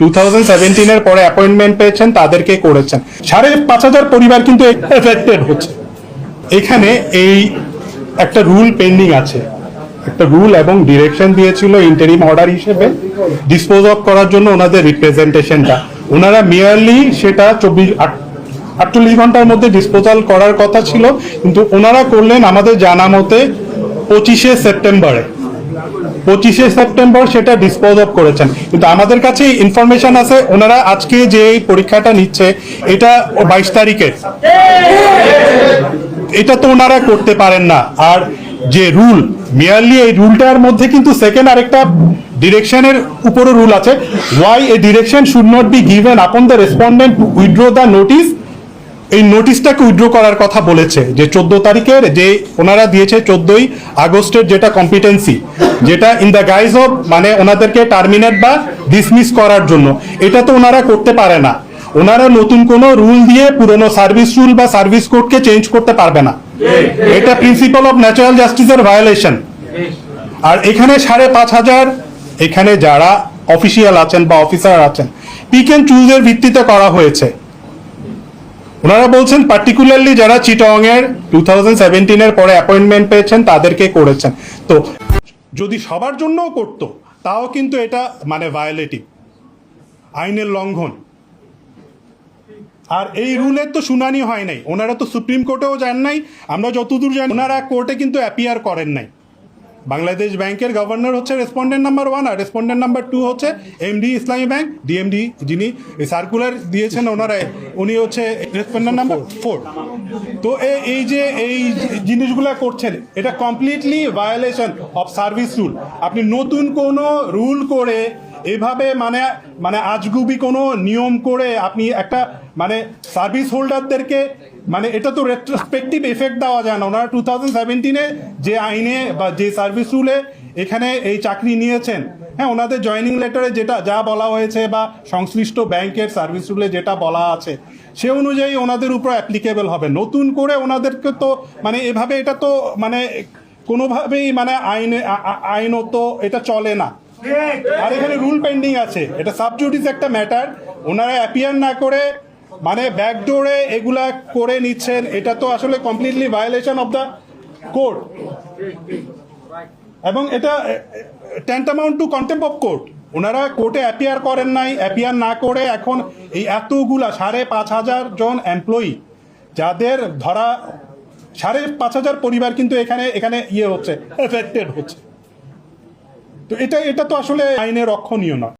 2017 পরে অ্যাপয়েন্টমেন্ট পেয়েছেন তাদেরকে করেছেন। 5,500 পরিবার কিন্তু এফেক্টেড হচ্ছে। এখানে এই একটা রুল পেন্ডিং আছে, একটা রুল এবং ডিরেকশন দিয়েছিল ইন্টারিম অর্ডার হিসেবে ডিসপোজ অফ করার জন্য ওনাদের রিপ্রেজেন্টেশনটা। ওনারা মেয়ারলি সেটা 48 ঘন্টার মধ্যে ডিসপোজাল করার কথা ছিল, কিন্তু ওনারা করলেন আমাদের জানা মতে 25শে সেপ্টেম্বর সেটা ডিসপোজ অফ করেছেন। কিন্তু আমাদের কাছে ইনফরমেশন আছে ওনারা আজকে যে পরীক্ষাটা নিচ্ছে এটা 22 তারিখে, এটা তো ওনারা করতে পারেন না। আর যে রুল মেয়ারলি, এই রুলটার মধ্যে কিন্তু সেকেন্ড আরেকটা ডিরেকশনের উপরে রুল আছে, why a direction should not be given upon the respondent to withdraw the notice. এই নোটিশটাকে উইথড্র করার কথা বলেছে যে 14 তারিখের যে ওনারা দিয়েছে 14ই আগস্টের যেটা কম্পিটেন্সি, যেটা ইন দ্য গাইজ অফ মানে ওনাদেরকে টার্মিনেট বা ডিসমিস করার জন্য, এটা তো ওনারা করতে পারে না। ওনারা নতুন কোনো রুল দিয়ে পুরনো সার্ভিস রুল বা সার্ভিস কোডকে চেঞ্জ করতে পারবে না, এটা প্রিন্সিপাল অফ ন্যাচারাল জাস্টিসের ভায়োলেশন। আর এখানে 5,500 এখানে যারা অফিসিয়াল আছেন বা অফিসার আছেন পিক এন্ড চুজের ভিত্তিতে করা হয়েছে। ওনারা বলছেন পার্টিকুলারলি যারা চিটং এর 2017 পরে অ্যাপয়েন্টমেন্ট পেয়েছেন তাদেরকে করেছেন। তো যদি সবার জন্যও করতো তাও কিন্তু এটা মানে ভায়োলেটিভ, আইনের লঙ্ঘন। আর এই রুলের তো শুনানি হয় নাই, ওনারা তো সুপ্রিম কোর্টেও যান নাই, আমরা যতদূর জানি ওনারা কোর্টে কিন্তু অ্যাপিয়ার করেন নাই। বাংলাদেশ ব্যাংকের গভর্নর হচ্ছে রেসপন্ডেন্ট নাম্বার 1 আর রেসপন্ডেন্ট নাম্বার 2 হচ্ছে এমডি ইসলামী ব্যাংক, ডিএমডি যিনি সার্কুলার দিয়েছেন ওনারা, উনি হচ্ছে রেসপন্ডেন্ট নাম্বার 4। তো এই যে এই জিনিসগুলো করছেন এটা completely violation of service rule. আপনি নতুন কোনো রুল করে এভাবে মানে আজগুবি কোনো নিয়ম করে আপনি একটা মানে সার্ভিস হোল্ডারদেরকে মানে এটা তো রেট্রোস্পেক্টিভ এফেক্ট দেওয়া যায় না। ওনারা 2017 যে আইনে বা যে সার্ভিস রুলে এখানে এই চাকরি নিয়েছেন, হ্যাঁ, ওনাদের জয়েনিং লেটারে যেটা যা বলা হয়েছে বা সংশ্লিষ্ট ব্যাংকের সার্ভিস রুলে যেটা বলা আছে সে অনুযায়ী ওনাদের উপর অ্যাপ্লিকেবল হবে। নতুন করে ওনাদেরকে তো মানে এভাবে এটা তো মানে কোনোভাবেই মানে আইনত এটা চলে না। আর এখানে রুল পেন্ডিং আছে, এটা সাবজুডিস একটা ম্যাটার। ওনারা অ্যাপিয়ার না করে মানে ব্যাকডোরে এগুলা করে নিচ্ছেন, এটা তো আসলে completely violation of the court এবং এটা tantamount to contempt of court. ওনারা কোর্টে অ্যাপিয়ার করেন নাই, অ্যাপিয়ার না করে এখন এই এতগুলা 5,500 জন এমপ্লয়ি যাদের ধরা 5,500 পরিবার কিন্তু এখানে ইয়ে হচ্ছে, এফেক্টেড হচ্ছে। তো এটা তো আসলে আইনে রক্ষণীয় নয়।